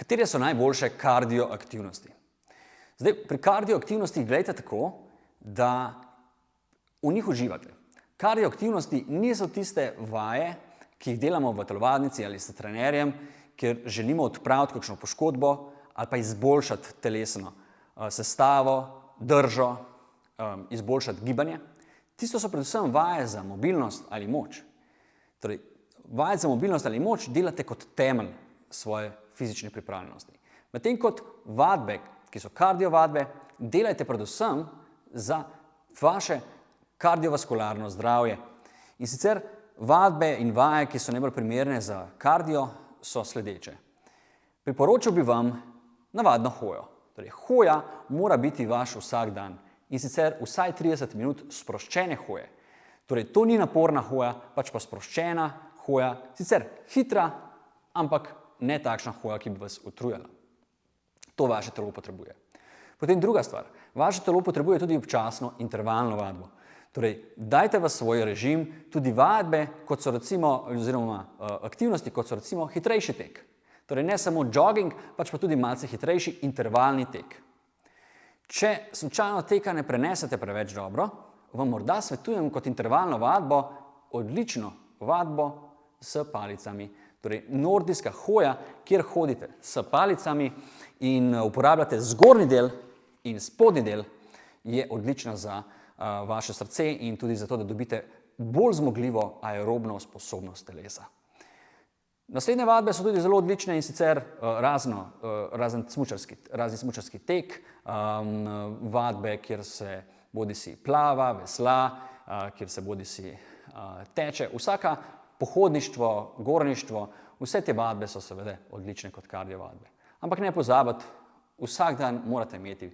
Katere so najboljše kardioaktivnosti? Zdaj, pri kardioaktivnostih gledajte tako, da v njih uživate. Kardioaktivnosti niso tiste vaje, ki jih delamo v telovadnici ali s trenerjem, kjer želimo odpraviti kakšno poškodbo ali pa izboljšati telesno sestavo, držo, izboljšati gibanje. Tisto so predvsem vaje za mobilnost ali moč. Torej, vaje za mobilnost ali moč delate kot temelj svoje fizične pripravljenosti. Medtem kot vadbe, ki so kardiovadbe, delajte predvsem za vaše kardiovaskularno zdravje. In sicer vadbe in vaje, ki so najbolj primerne za kardio, so sledeče. Priporočil bi vam navadno hojo. Torej, hoja mora biti vaš vsak dan in sicer vsaj 30 minut sproščene hoje. Torej, to ni naporna hoja, pač pa sproščena hoja, sicer hitra, ampak ne takšna hoja, ki bi vas utrujala. To vaše telo potrebuje. Potem druga stvar. Vaše telo potrebuje tudi občasno intervalno vadbo. Torej, dajte v svoj režim tudi vadbe, kot so recimo, oziroma aktivnosti, kot so recimo hitrejši tek. Torej, ne samo jogging, pač pa tudi malce hitrejši intervalni tek. Če slučajno teka ne prenesete preveč dobro, vam morda svetujem kot intervalno vadbo odlično vadbo s palicami. Torej, nordijska hoja, kjer hodite s palicami in uporabljate zgornji del in spodnji del, je odlična za vaše srce in tudi zato, da dobite bolj zmogljivo aerobno sposobnost telesa. Naslednje vadbe so tudi zelo odlične in sicer razni smučarski tek, vadbe, kjer se bodisi plava, vesla, kjer se bodisi teče. Vsaka pohodništvo, gorništvo, vse te vadbe so seveda odlične kot kardiovadbe. Ampak ne pozabiti, vsak dan morate imeti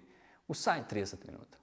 vsaj 30 minut.